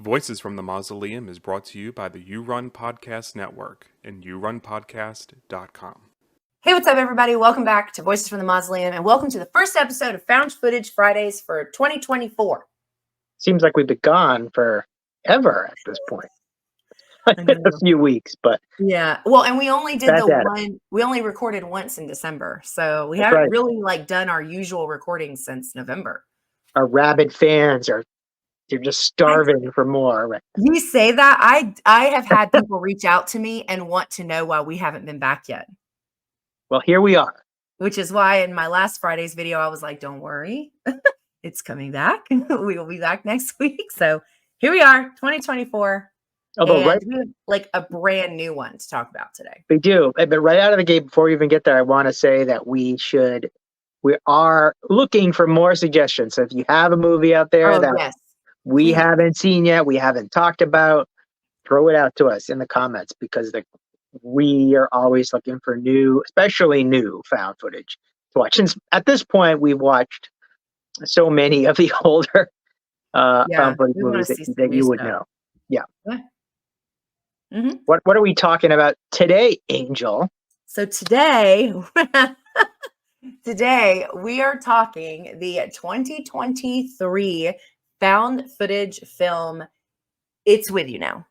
Voices from the Mausoleum is brought to you by the You Run Podcast Network and yourunpodcast.com. Hey, what's up, everybody? Welcome back to Voices from the Mausoleum, and welcome to the first episode of Found Footage Fridays for 2024. Seems like we've been gone forever at this point. A few weeks, but yeah. Well, and we only did we only recorded once in December, so we haven't really done our usual recording since November. Our rabid fans they're just starving for more. Right? You say that. I have had people reach out to me and want to know why we haven't been back yet. Well, here we are. Which is why in my last Friday's video, I was like, don't worry, it's coming back. We will be back next week. So here we are, 2024. Although we have a brand new one to talk about today. We do. But right out of the gate, before we even get there, I want to say that we are looking for more suggestions. So if you have a movie out there we haven't seen yet, we haven't talked about, throw it out to us in the comments, because we are always looking for especially new found footage to watch. And at this point, we've watched so many of the older found footage movies that you would know. Yeah. Mm-hmm. What are we talking about today, Angel? So today we are talking the 2023 found footage film, It's With You Now.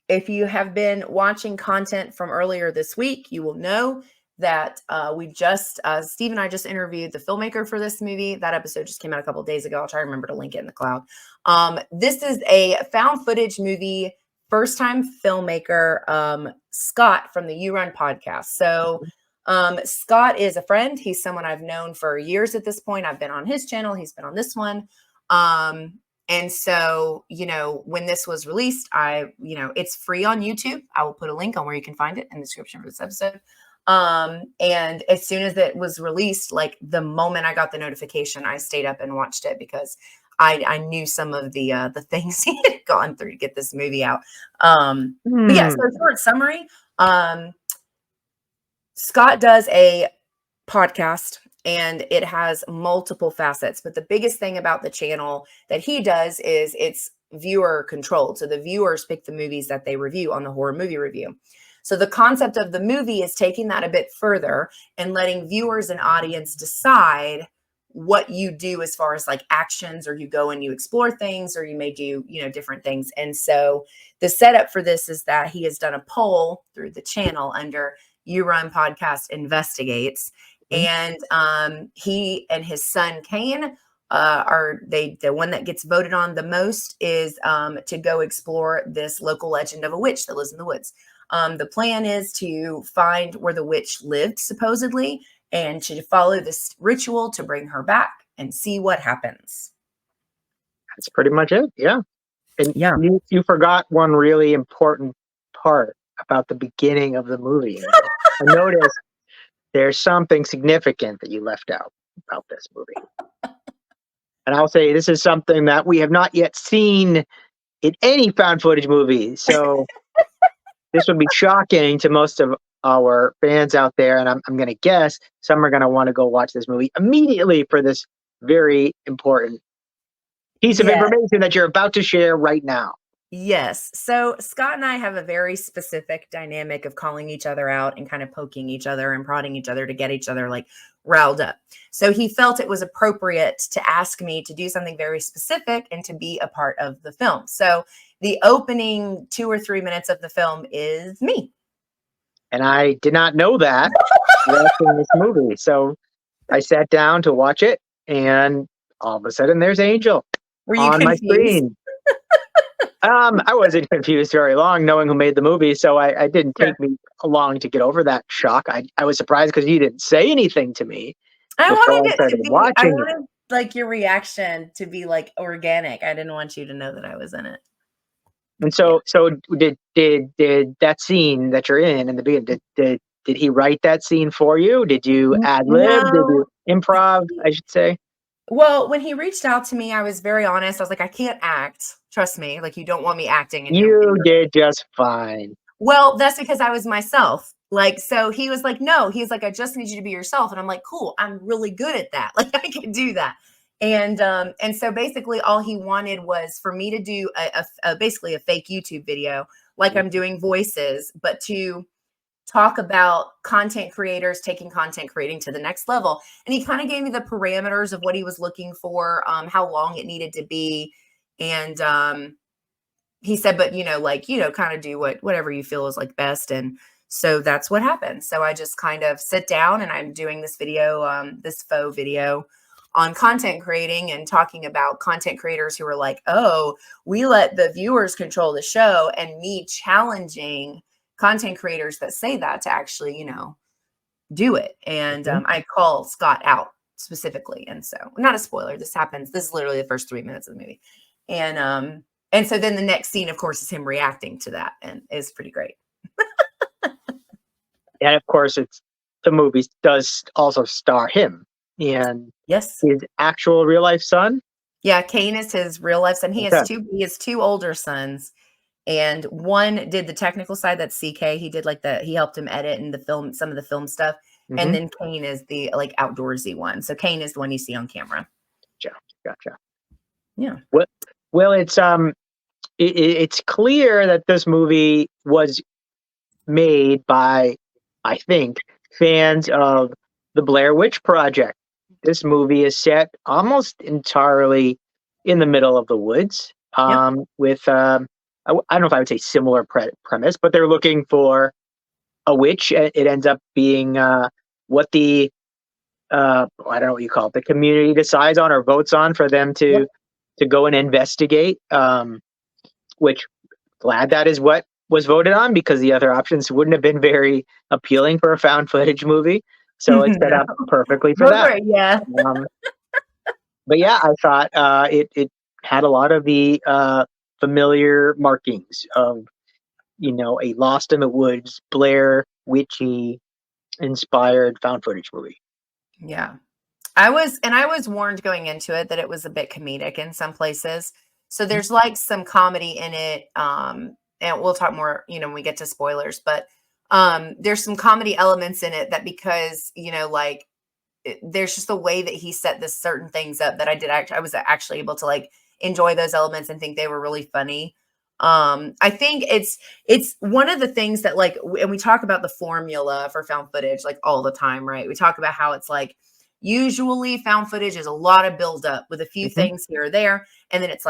If you have been watching content from earlier this week, you will know that Steve and I just interviewed the filmmaker for this movie. That episode just came out a couple of days ago. I'll try to remember to link it in the cloud. This is a found footage movie, first-time filmmaker, Scott from the You Run podcast. So Scott is a friend. He's someone I've known for years at this point. I've been on his channel. He's been on this one. And so, when this was released, it's free on YouTube. I will put a link on where you can find it in the description for this episode. And as soon as it was released, the moment I got the notification, I stayed up and watched it because I knew some of the things he had gone through to get this movie out. But yeah, so short summary, Scott does a podcast and it has multiple facets, but the biggest thing about the channel that he does is it's viewer controlled. So the viewers pick the movies that they review on the Horror Movie Review. So the concept of the movie is taking that a bit further and letting viewers and audience decide what you do as far as actions, or you go and you explore things, or you may do, different things. And so the setup for this is that he has done a poll through the channel under You Run Podcast Investigates. And he and his son, Kane, the one that gets voted on the most is to go explore this local legend of a witch that lives in the woods. The plan is to find where the witch lived, supposedly, and to follow this ritual to bring her back and see what happens. That's pretty much it. Yeah. And you forgot one really important part about the beginning of the movie. I noticed there's something significant that you left out about this movie. And I'll say this is something that we have not yet seen in any found footage movie. So this would be shocking to most of our fans out there. And I'm going to guess some are going to want to go watch this movie immediately for this very important piece of information that you're about to share right now. Yes. So Scott and I have a very specific dynamic of calling each other out and kind of poking each other and prodding each other to get each other riled up. So he felt it was appropriate to ask me to do something very specific and to be a part of the film. So the opening 2 or 3 minutes of the film is me. And I did not know that watching this movie. So I sat down to watch it, and all of a sudden there's Angel on my screen. I wasn't confused very long knowing who made the movie, so I didn't take me long to get over that shock. I was surprised because you didn't say anything to me. I wanted your reaction to be organic. I didn't want you to know that I was in it. And so did that scene that you're in the beginning, did he write that scene for you? Did you ad-lib? No. Did you improv, I should say? Well, when he reached out to me, I was very honest. I was like, I can't act. Trust me. You don't want me acting. You did just fine. Well, that's because I was myself. So he was like, no, he's like, I just need you to be yourself. And I'm like, cool. I'm really good at that. I can do that. And so basically all he wanted was for me to do basically a fake YouTube video, like I'm doing voices, but to talk about content creators taking content creating to the next level. And he kind of gave me the parameters of what he was looking for, how long it needed to be. And he said, but kind of do whatever you feel is like best. And so that's what happened. So I just kind of sit down and I'm doing this video, this faux video on content creating and talking about content creators who are like, oh, we let the viewers control the show, and me challenging content creators that say that to actually, do it. And I call Scott out specifically. And so, not a spoiler, this happens. This is literally the first 3 minutes of the movie. And so then the next scene, of course, is him reacting to that, and is pretty great. And of course, the movie does also star him and yes, his actual real life son. Yeah, Kane is his real life son. He has two older sons, and one did the technical side. That's CK. He did he helped him edit and some of the film stuff. And then Kane is the outdoorsy one. So Kane is the one you see on camera. Gotcha. Yeah. Well, it's clear that this movie was made by, I think, fans of the Blair Witch Project. This movie is set almost entirely in the middle of the woods, with I don't know if I would say similar premise, but they're looking for a witch. It ends up being what the I don't know what you call it, the community decides on or votes on for them to go and investigate. Which, glad that is what was voted on, because the other options wouldn't have been very appealing for a found footage movie. So it's set up perfectly for that. Right, yeah. But yeah, I thought it had a lot of the familiar markings of, a Lost in the Woods, Blair Witchy inspired found footage movie. Yeah. I was warned going into it that it was a bit comedic in some places. So there's some comedy in it. And we'll talk more, when we get to spoilers, but there's some comedy elements in it that because, there's just a way that he set this certain things up that I was actually able to enjoy those elements and think they were really funny. I think it's one of the things that and we talk about the formula for found footage all the time, right? We talk about how it's usually found footage is a lot of build up with a few things here or there. And then it's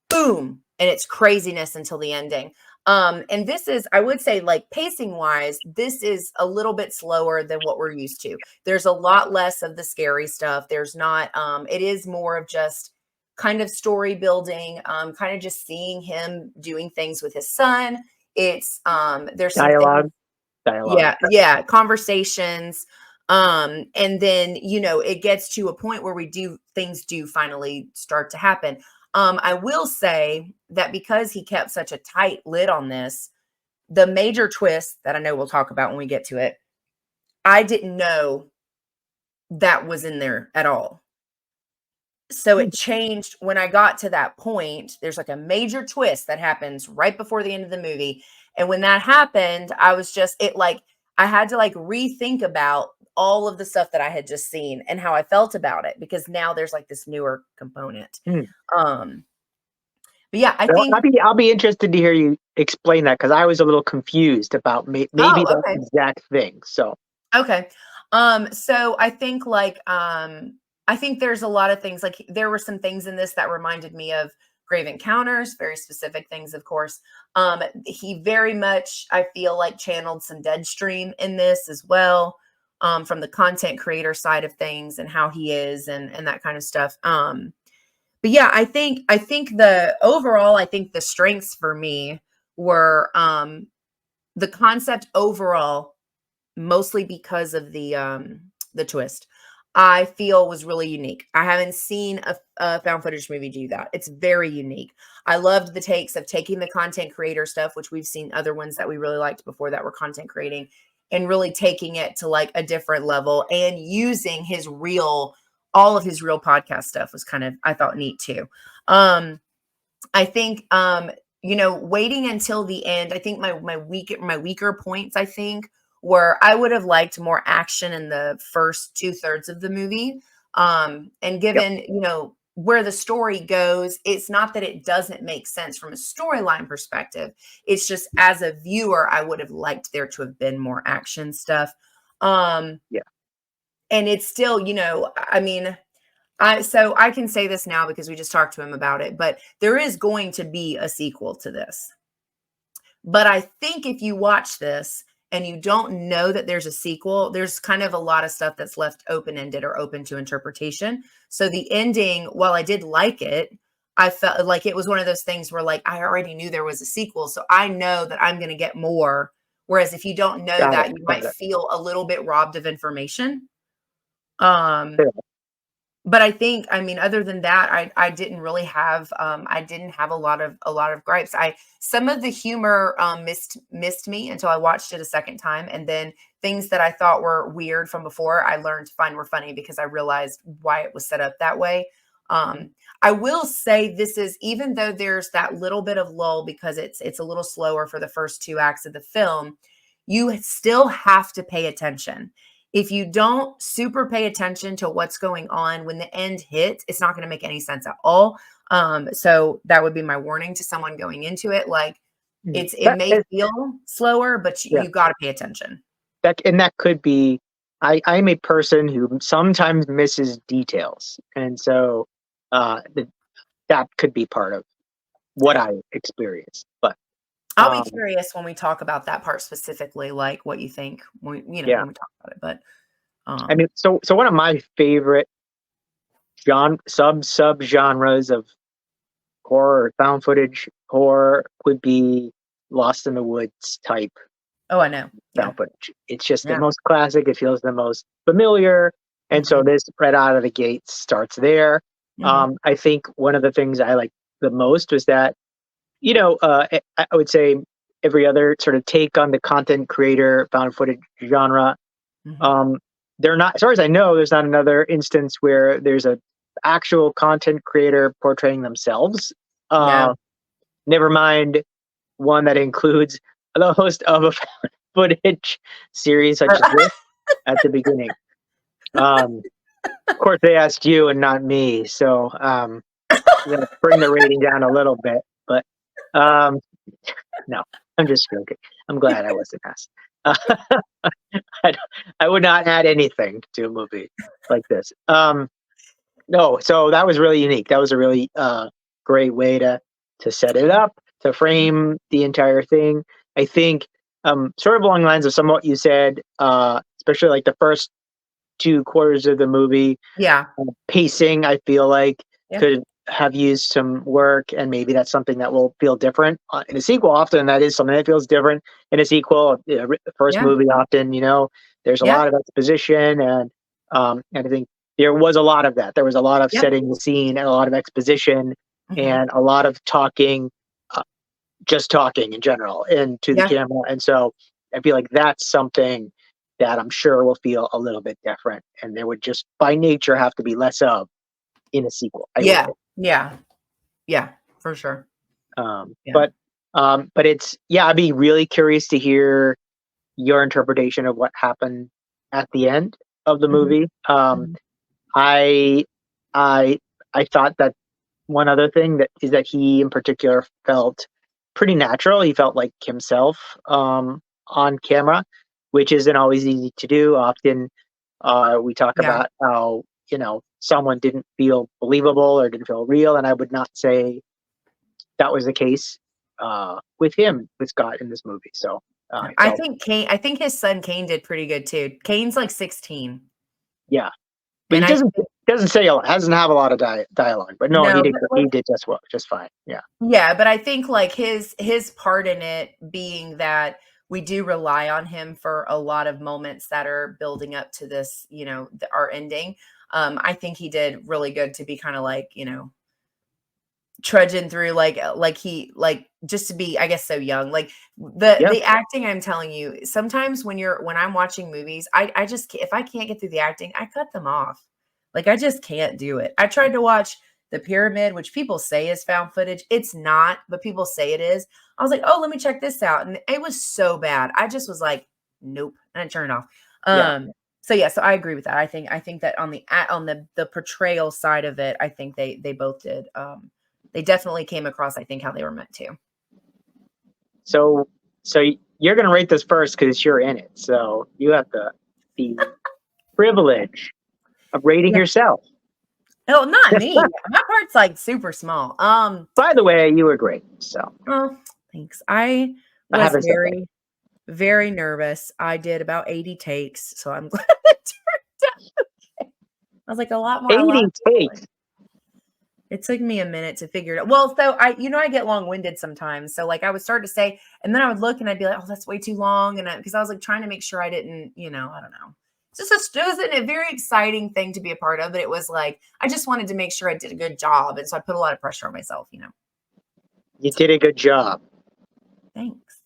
boom, and it's craziness until the ending. And this is, I would say, pacing wise, this is a little bit slower than what we're used to. There's a lot less of the scary stuff. There's not, it is more of just kind of story building, kind of just seeing him doing things with his son. It's, there's dialogue. Yeah. Conversations. And then, it gets to a point where things do finally start to happen. I will say that because he kept such a tight lid on this, the major twist that I know we'll talk about when we get to it, I didn't know that was in there at all. So it changed when I got to that point. There's a major twist that happens right before the end of the movie. And when that happened, I was I had to rethink about all of the stuff that I had just seen and how I felt about it, because now there's this newer component. But yeah, I think I'll be interested to hear you explain that, because I was a little confused about maybe that exact thing. So okay, so I think I think there's a lot of things there were some things in this that reminded me of Grave Encounters, very specific things, of course. He very much, I feel channeled some Deadstream in this as well, from the content creator side of things and how he is and that kind of stuff. But yeah, I think the strengths for me were the concept overall, mostly because of the twist. I feel was really unique. I haven't seen a found footage movie do that. It's very unique. I loved the takes of taking the content creator stuff, which we've seen other ones that we really liked before that were content creating, and really taking it to a different level and using all of his real podcast stuff was kind of, I thought, neat too. I think, waiting until the end, I think my weaker points, I think, where I would have liked more action in the first 2/3 of the movie. And given, where the story goes, it's not that it doesn't make sense from a storyline perspective. It's just as a viewer, I would have liked there to have been more action stuff. Yeah. And it's still, you know, I mean, so I can say this now because we just talked to him about it, but there is going to be a sequel to this. But I think if you watch this and you don't know that there's a sequel, there's kind of a lot of stuff that's left open-ended or open to interpretation. So the ending, while I did like it, I felt like it was one of those things where like I already knew there was a sequel, so I know that I'm going to get more. Whereas if you don't know that, you might feel a little bit robbed of information. But I think, I mean, other than that, I didn't really have, I didn't have a lot of gripes. Some of the humor missed me until I watched it a second time. And then things that I thought were weird from before, I learned to find were funny because I realized why it was set up that way. I will say this is, even though there's that little bit of lull because it's a little slower for the first 2 acts of the film, you still have to pay attention. If you don't super pay attention to what's going on when the end hits, it's not going to make any sense at all. So that would be my warning to someone going into it. Like it may feel slower, but you got to pay attention. That could be, I'm a person who sometimes misses details. And so that could be part of what I experienced. But I'll be curious when we talk about that part specifically, like what you think when we talk about it. But I mean, so one of my favorite sub-genres of horror or found footage horror would be Lost in the Woods type. Oh, I know. Found footage. It's just the most classic. It feels the most familiar. And so this right out of the gate starts there. I think one of the things I like the most was that, you know, I would say every other sort of take on the content creator found footage genre. They're not, as far as I know, there's not another instance where there's a actual content creator portraying themselves. Never mind one that includes the host of a found footage series such as this at the beginning. Of course, they asked you and not me, so bring the rating down a little bit. But no, I'm just joking. I'm glad I wasn't asked. I would not add anything to a movie like this. No, so that was really unique. That was a really great way to set it up, to frame the entire thing. I think sort of along the lines of some of what you said, especially like the first 2 quarters of the movie. Pacing, I feel like could have used some work, and maybe that's something that will feel different in a sequel. Often that is something that feels different in a sequel. The first movie often, you know, there's a lot of exposition, and I think there was a lot of that. There was a lot of setting the scene and a lot of exposition and a lot of talking, just talking in general into the camera. And so I feel like that's something that I'm sure will feel a little bit different, and there would just by nature have to be less of in a sequel. Yeah, for sure. But it's, I'd be really curious to hear your interpretation of what happened at the end of the movie. I thought that one other thing that is that he in particular felt pretty natural. He felt like himself on camera, which isn't always easy to do. Often we talk about how, you know, someone didn't feel believable or didn't feel real, and I would not say that was the case with him, with Scott in this movie. So I think his son Kane did pretty good too. Kane's like 16. Yeah, but he doesn't say doesn't have a lot of dialogue. But no, he did just fine. Yeah, but I think like his part in it being that we do rely on him for a lot of moments that are building up to this, you know, our ending. I think he did really good to be kind of like, you know, trudging through just to be, I guess, so young. Like the acting, I'm telling you, sometimes when I'm watching movies, I just, if I can't get through the acting, I cut them off. Like I just can't do it. I tried to watch The Pyramid, which people say is found footage. It's not, but people say it is. I was like, oh, let me check this out. And it was so bad. I just was like, nope. And I turned it off. So yeah, so I agree with that. I think that on the portrayal side of it, I think they both did. They definitely came across, I think, how they were meant to. So you're going to rate this first because you're in it. So you have the privilege of rating yourself. Oh, not me. My part's like super small. By the way, you were great. So. Oh, thanks. I was very, very nervous. I did about 80 takes, so I'm glad it turned out okay. I was like a lot more. 80 takes. It took me a minute to figure it out. Well, so I get long-winded sometimes. So like I would start to say, and then I would look and I'd be like, oh, that's way too long. And because I was like trying to make sure I didn't, I don't know. It was a very exciting thing to be a part of, but it was like, I just wanted to make sure I did a good job. And so I put a lot of pressure on myself, You did a good job. Thanks.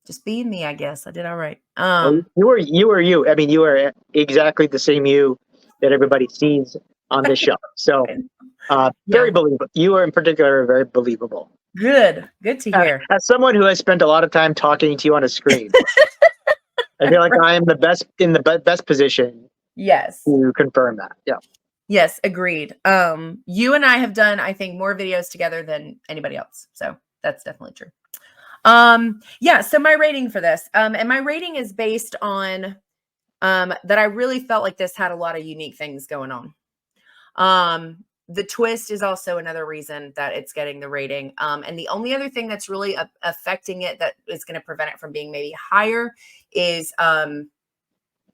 Just being me, I guess. I did all right. You were you. I mean, you were exactly the same you that everybody sees on this show. So very believable. You are in particular very believable. Good to hear. As someone who has spent a lot of time talking to you on a screen, I feel like I am the best in the best position. Yes. To confirm that. Yeah. Yes, agreed. You and I have done, I think, more videos together than anybody else. So that's definitely true. Yeah, so my rating for this, and my rating is based on that I really felt like this had a lot of unique things going on. The twist is also another reason that it's getting the rating. And the only other thing that's really affecting it that is going to prevent it from being maybe higher is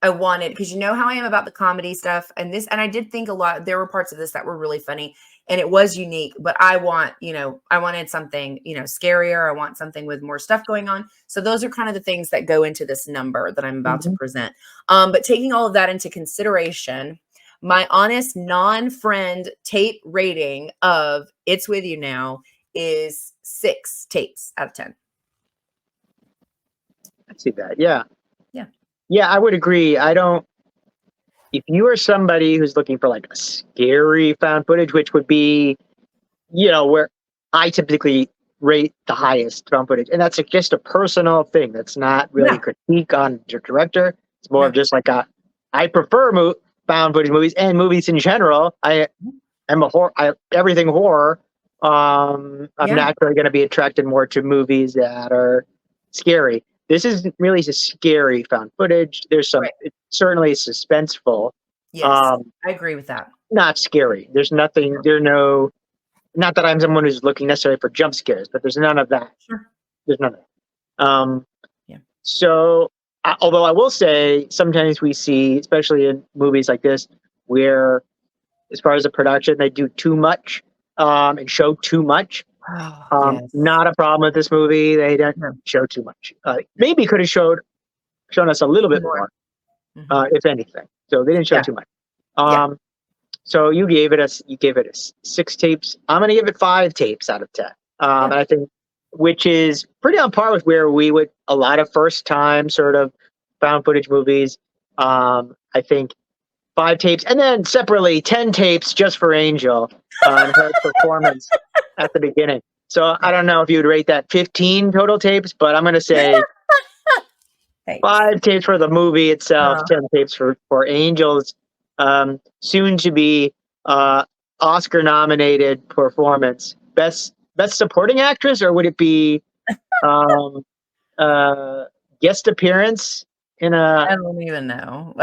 I wanted, because you know how I am about the comedy stuff, and I did think there were parts of this that were really funny and it was unique, but I wanted something, scarier. I want something with more stuff going on. So those are kind of the things that go into this number that I'm about to present. But taking all of that into consideration, my honest non-friend tape rating of It's With You Now is 6 tapes out of 10. I see that. Yeah. Yeah, I would agree. If you are somebody who's looking for like a scary found footage, which would be, where I typically rate the highest found footage, and that's just a personal thing. That's not really a critique on your director. It's more of just like I prefer found footage movies and movies in general. I am everything horror. I'm naturally going to be attracted more to movies that are scary. This isn't really a scary found footage. There's some, it's certainly suspenseful. Yes, I agree with that. Not scary. There's nothing, not that I'm someone who's looking necessarily for jump scares, but there's none of that. Sure. There's none of that. So, although I will say, sometimes we see, especially in movies like this, where as far as the production, they do too much and show too much. Not a problem with this movie. They didn't show too much. Maybe could have shown us a little bit more, if anything. So they didn't show too much. So you gave it a 6 tapes. I'm going to give it 5 tapes out of 10. And I think, which is pretty on par with where we would a lot of first time sort of found footage movies. I think 5 tapes, and then separately 10 tapes just for Angel on her performance at the beginning. So I don't know if you would rate that 15 total tapes, but I'm going to say 5 tapes for the movie itself, 10 tapes for Angel's soon to be Oscar nominated performance. Best supporting actress, or would it be guest appearance in a? I don't even know.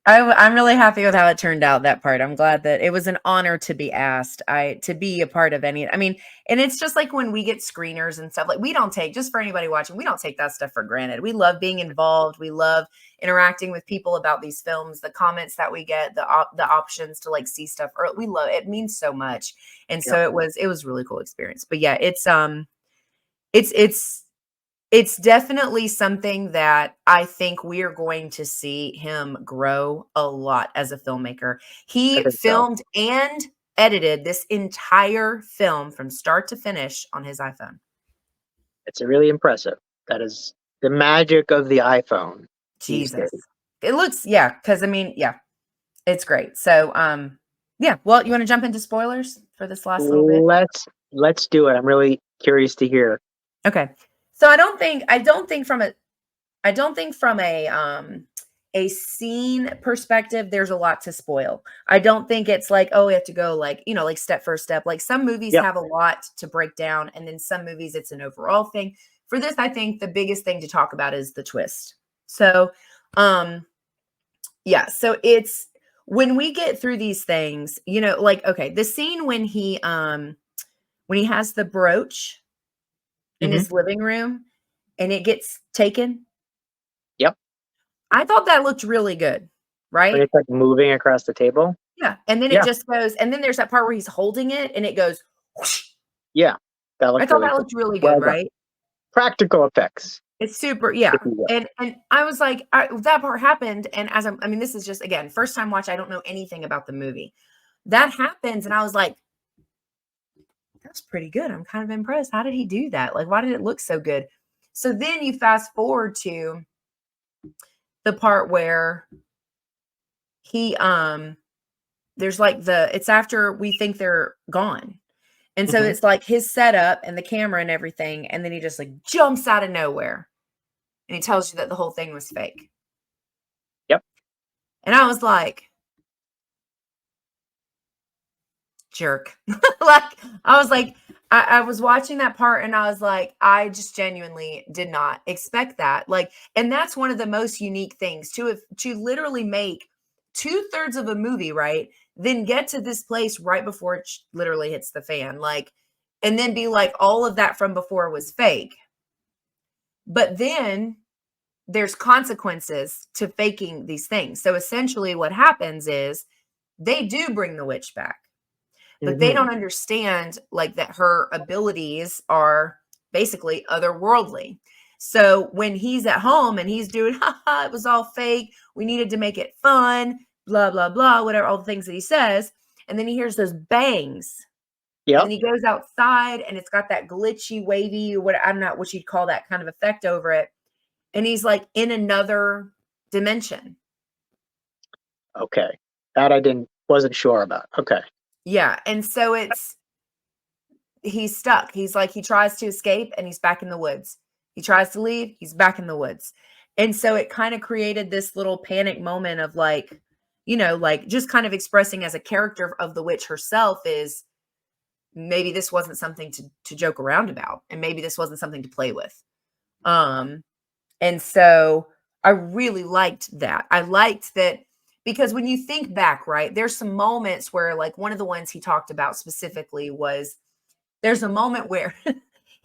I'm really happy with how it turned out, that part. I'm glad that it was an honor to be asked, to be a part of any. I mean, and it's just like when we get screeners and stuff, like we don't take, just for anybody watching, we don't take that stuff for granted. We love being involved. We love interacting with people about these films, the comments that we get, the options to like see stuff, or we love it. It means so much. And so it was a really cool experience. But yeah, it's definitely something that I think we are going to see him grow a lot as a filmmaker. He filmed and edited this entire film from start to finish on his iPhone. It's really impressive. That is the magic of the iPhone. Jesus. It looks, because I mean, it's great. So, well, you want to jump into spoilers for this last little bit? Let's do it. I'm really curious to hear. Okay. So I don't think from a a scene perspective, there's a lot to spoil. I don't think it's like, oh, we have to go like, like step for step. Like some movies Yep. have a lot to break down, and then some movies it's an overall thing. For this, I think the biggest thing to talk about is the twist. So, yeah, so it's when we get through these things, like, okay, the scene when he has the brooch in his living room and it gets taken. Yep. I thought that looked really good, right? When it's like moving across the table. Yeah. And then it just goes, and then there's that part where he's holding it and it goes whoosh. Yeah. That looked I thought really that good. looked really Well good, done. right? Practical effects. It's super, yeah. if you will. And I was like, that part happened. And this is just, again, first time watch, I don't know anything about the movie. That happens. And I was like, that's pretty good. I'm kind of impressed. How did he do that? Like, why did it look so good? So then you fast forward to the part where he, there's like it's after we think they're gone. And so it's like his setup and the camera and everything. And then he just like jumps out of nowhere. And he tells you that the whole thing was fake. Yep. And I was like, jerk. I was watching that part and I was like, I just genuinely did not expect that. Like, and that's one of the most unique things to literally make 2/3 of a movie, right? Then get to this place right before it literally hits the fan. Like, and then be like, all of that from before was fake. But then there's consequences to faking these things. So essentially what happens is they do bring the witch back. But they don't understand like that her abilities are basically otherworldly. So when he's at home and he's doing, it was all fake. We needed to make it fun, blah, blah, blah, whatever, all the things that he says. And then he hears those bangs. Yeah. And he goes outside and it's got that glitchy, wavy, I'm not what you'd call that kind of effect over it. And he's like in another dimension. Okay. That I wasn't sure about. Okay. Yeah. And so he's stuck. He's like, he tries to escape and he's back in the woods. He tries to leave. He's back in the woods. And so it kind of created this little panic moment of like, like just kind of expressing as a character of the witch herself is maybe this wasn't something to joke around about. And maybe this wasn't something to play with. And so I really liked that. I liked that. Because when you think back, right, there's some moments where like one of the ones he talked about specifically was there's a moment where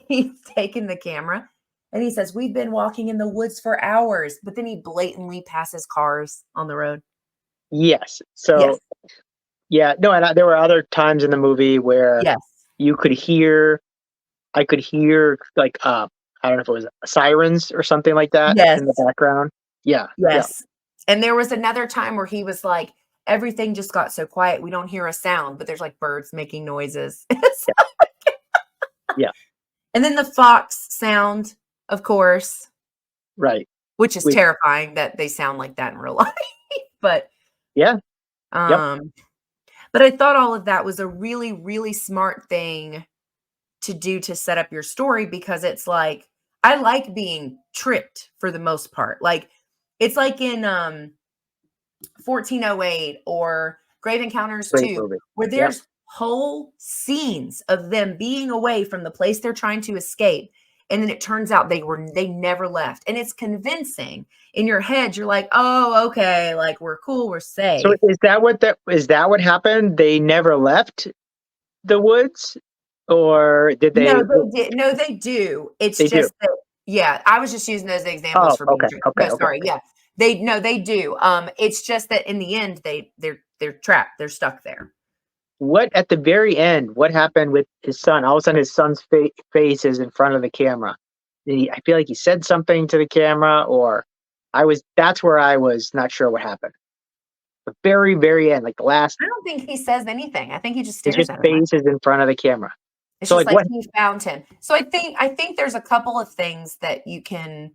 he's taken the camera and he says, we've been walking in the woods for hours, but then he blatantly passes cars on the road. Yes. So, yeah, no, and there were other times in the movie where I could hear like, I don't know if it was sirens or something like that in the background. Yeah. Yes. Yeah. And there was another time where he was like, everything just got so quiet. We don't hear a sound, but there's like birds making noises. Yeah. And then the fox sound, of course. Right. Which is terrifying that they sound like that in real life. But yeah. But I thought all of that was a really, really smart thing to do to set up your story, because it's like, I like being tricked for the most part. Like, it's like in 1408 or Grave Encounters 2, where there's whole scenes of them being away from the place they're trying to escape. And then it turns out they never left. And it's convincing. In your head, you're like, oh, okay, like we're cool, we're safe. So is that what happened? They never left the woods? Or did they? No, they do. It's just that, yeah, I was just using those examples for being sorry. Yeah. They do. It's just that in the end, they're trapped. They're stuck there. What at the very end? What happened with his son? All of a sudden, his son's face is in front of the camera. I feel like he said something to the camera, or that's where I was not sure what happened. The very, very end, like the last. I don't think he says anything. I think he just stares at him. His face is in front of the camera. It's so just like he found him. So I think there's a couple of things that you can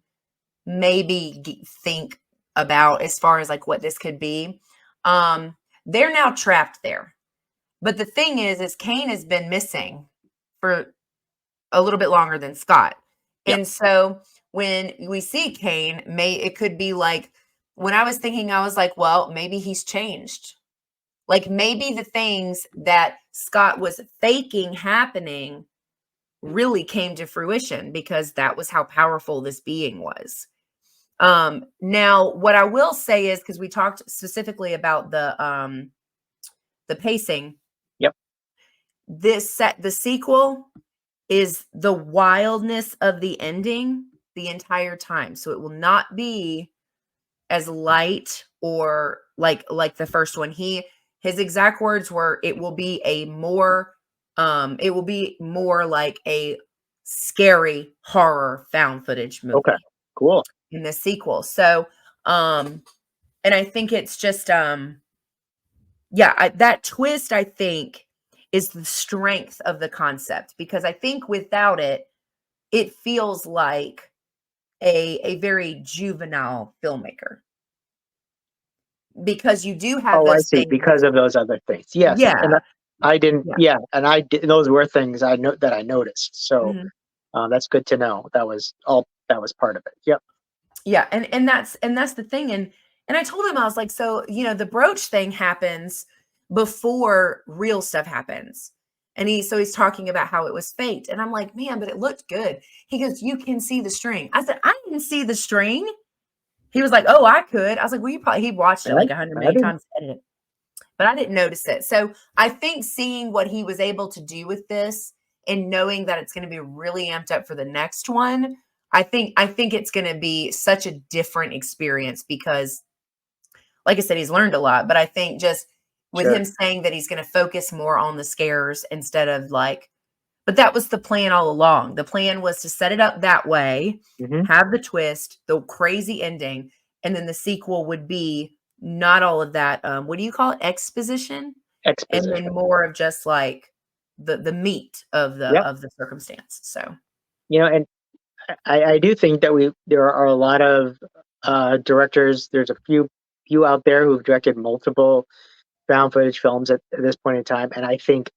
maybe think about as far as like what this could be. They're now trapped there. But the thing is Kane has been missing for a little bit longer than Scott. Yep. And so when we see Kane, it could be like when I was thinking, I was like, well, maybe he's changed. Like maybe the things that Scott was faking happening really came to fruition because that was how powerful this being was. Now, what I will say is, because we talked specifically about the pacing. Yep. The sequel is the wildness of the ending the entire time. So it will not be as light or like the first one. His exact words were, it will be more like a scary horror found footage movie. Okay, cool. In the sequel. So and I think it's just that twist, I think, is the strength of the concept, because I think without it, it feels like a very juvenile filmmaker. Because you do have those things. Because of those other things. Yes. Yeah. And I didn't, and I did, those were things I noticed. So that's good to know. That was part of it. Yep. Yeah. And that's the thing. And I told him, I was like, so, the brooch thing happens before real stuff happens. And he's talking about how it was faked. And I'm like, man, but it looked good. He goes, you can see the string. I said, I didn't see the string. He was like, oh, I could. I was like, well, he watched it like 100 million times, edited, but I didn't notice it. So I think seeing what he was able to do with this and knowing that it's going to be really amped up for the next one, I think it's going to be such a different experience because, like I said, he's learned a lot, but I think just with him saying that he's going to focus more on the scares instead of but that was the plan all along. The plan was to set it up that way, have the twist, the crazy ending, and then the sequel would be not all of that. What do you call it? Exposition? And then more of just like the meat of the circumstance. So, and I do think that there are a lot of directors. There's a few out there who've directed multiple found footage films at this point in time, and I think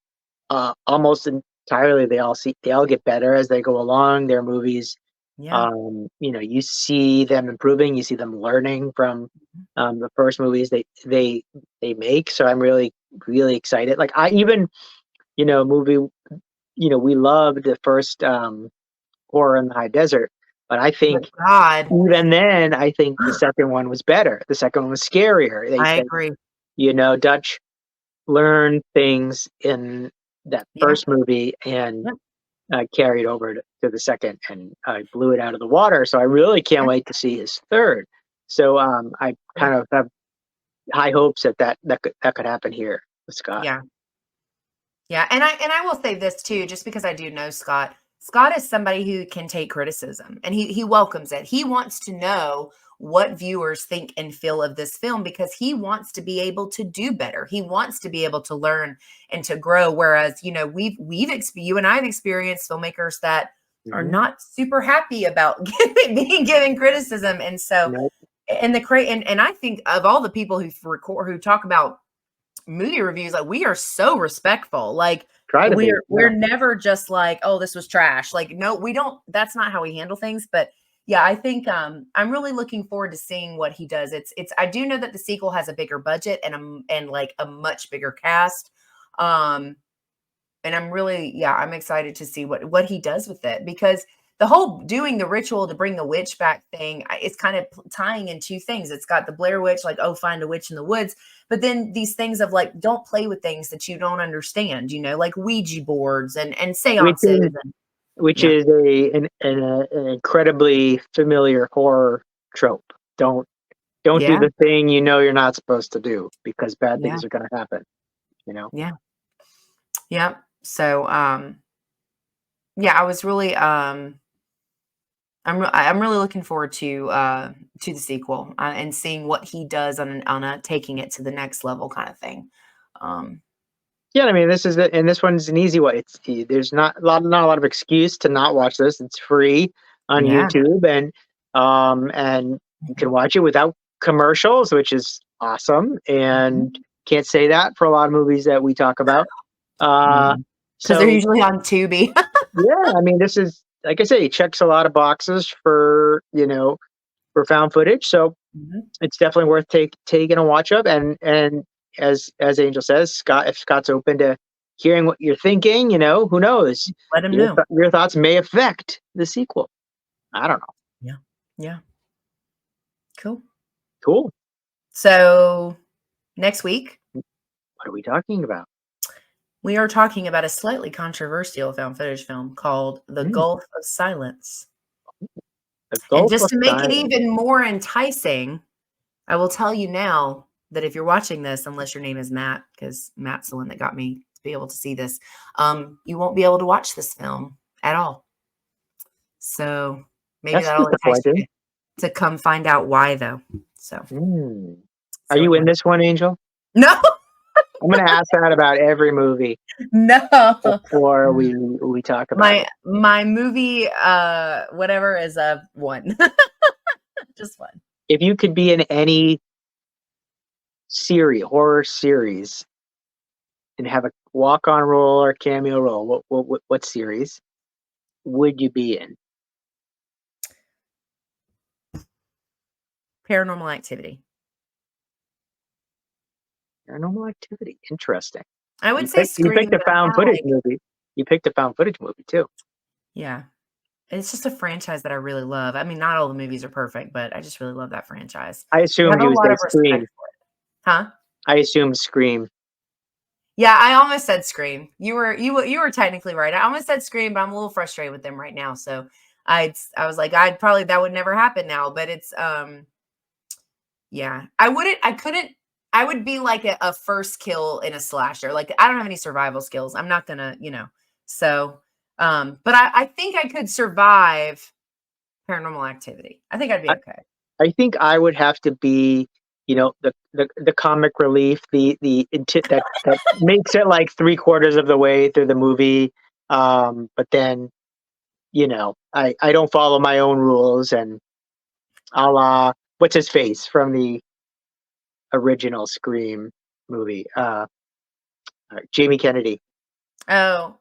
almost entirely they all get better as they go along. Their movies, you see them improving, you see them learning from the first movies they make. So I'm really, really excited. Like I even, movie, we loved the first Horror in the High Desert, but I think even then, I think the second one was better. The second one was scarier. I agree. Dutch learned things in that first movie and carried over to the second and blew it out of the water. So I really can't wait to see his third. So I kind of have high hopes that could happen here with Scott. Yeah. And I will say this too, just because I do know Scott. Scott is somebody who can take criticism and he welcomes it. He wants to know what viewers think and feel of this film because he wants to be able to do better. He wants to be able to learn and to grow. Whereas, you and I have experienced filmmakers that are not super happy about being given criticism. And so, and I think of all the people who talk about movie reviews, like we are so respectful. Like we're never just like, oh, this was trash. Like, no, we don't. That's not how we handle things. But yeah, I think I'm really looking forward to seeing what he does. I do know that the sequel has a bigger budget and like a much bigger cast. And I'm really, I'm excited to see what he does with it, because the whole doing the ritual to bring the witch back thing, it's kind of tying in two things. It's got the Blair Witch, like, oh, find a witch in the woods. But then these things of like, don't play with things that you don't understand, like Ouija boards and seances. Which is an incredibly familiar horror trope. Don't do the thing you're not supposed to do because bad things are going to happen. Yeah. So I was really I'm really looking forward to the sequel and seeing what he does on a taking it to the next level kind of thing. I mean, this one's an easy way. There's not a lot of excuse to not watch this. It's free on YouTube, and you can watch it without commercials, which is awesome. And can't say that for a lot of movies that we talk about. Because they're usually on Tubi. I mean, this is, like I say, it checks a lot of boxes for found footage. So it's definitely worth taking a watch of. And as Angel says, Scott, if Scott's open to hearing what you're thinking, who knows? Let him know. Your thoughts may affect the sequel. I don't know. Yeah. Cool. So next week, what are we talking about? We are talking about a slightly controversial found footage film called The Gulf of Silence. And just to make it even more enticing, I will tell you now that if you're watching this, unless your name is Matt, because Matt's the one that got me to be able to see this, you won't be able to watch this film at all. So maybe that'll entice you to come find out why, though. So, are you in this one, Angel? No. I'm going to ask that about every movie. No. Before we talk about my movie, whatever is one. Just one. If you could be in any horror series, and have a walk-on role or cameo role, what series would you be in? Paranormal Activity. Paranormal Activity. Interesting. I would say Scream. You picked a found footage movie. You picked a found footage movie too. Yeah. It's just a franchise that I really love. I mean, not all the movies are perfect, but I just really love that franchise. I assumed you would say Scream. Huh? I assumed Scream. Yeah, I almost said Scream. You were technically right. I almost said Scream, but I'm a little frustrated with them right now. So I was like, that would never happen now. But it's yeah. I would be like a first kill in a slasher. Like, I don't have any survival skills. I'm not gonna, so but I think I could survive Paranormal Activity. I think I'd be okay. I think I would have to be, the comic relief, that makes it like 3/4 of the way through the movie. But then, I don't follow my own rules, and a la what's his face from the original Scream movie, Jamie Kennedy. Oh,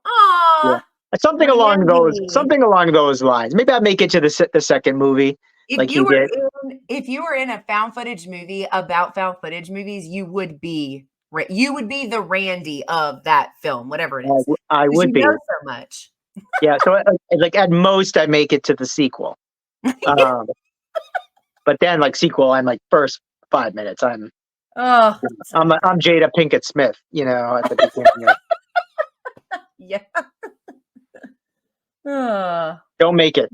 yeah. Something along those lines. Maybe I'll make it to the second movie. If you were in a found footage movie about found footage movies, you would be the Randy of that film, whatever it is. I would be so much. Yeah, so like at most I make it to the sequel. But then like sequel, I'm like first 5 minutes. I'm Jada Pinkett Smith, at the beginning. Yeah. Don't make it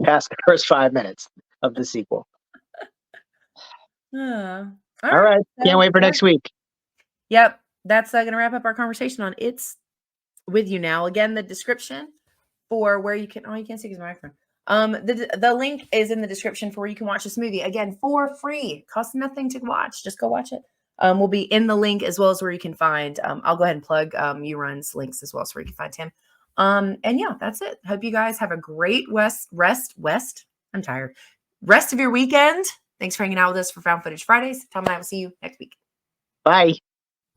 past the first 5 minutes of the sequel. All right. Can't wait for next week. Yep. That's going to wrap up our conversation on It's With You Now. Again, the description for where you can, you can't see his microphone. The link is in the description for where you can watch this movie. Again, for free. Costs nothing to watch. Just go watch it. Will be in the link as well as where you can find, I'll go ahead and plug YouRun's links as well, so where you can find him. And yeah, that's it. Hope you guys have a great I'm tired. Rest of your weekend. Thanks for hanging out with us for Found Footage Fridays. Tom and I will see you next week. Bye.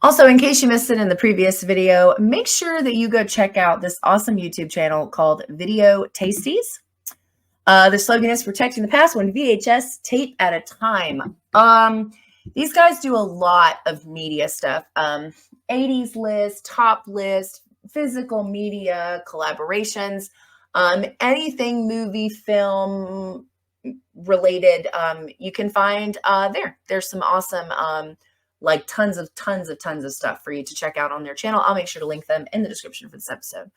Also, in case you missed it in the previous video, make sure that you go check out this awesome YouTube channel called Video Tasties. The slogan is protecting the past one VHS tape at a time. These guys do a lot of media stuff. 80s list, top list, physical media, collaborations, anything movie, film related, you can find there. There's some awesome, like tons of stuff for you to check out on their channel. I'll make sure to link them in the description for this episode.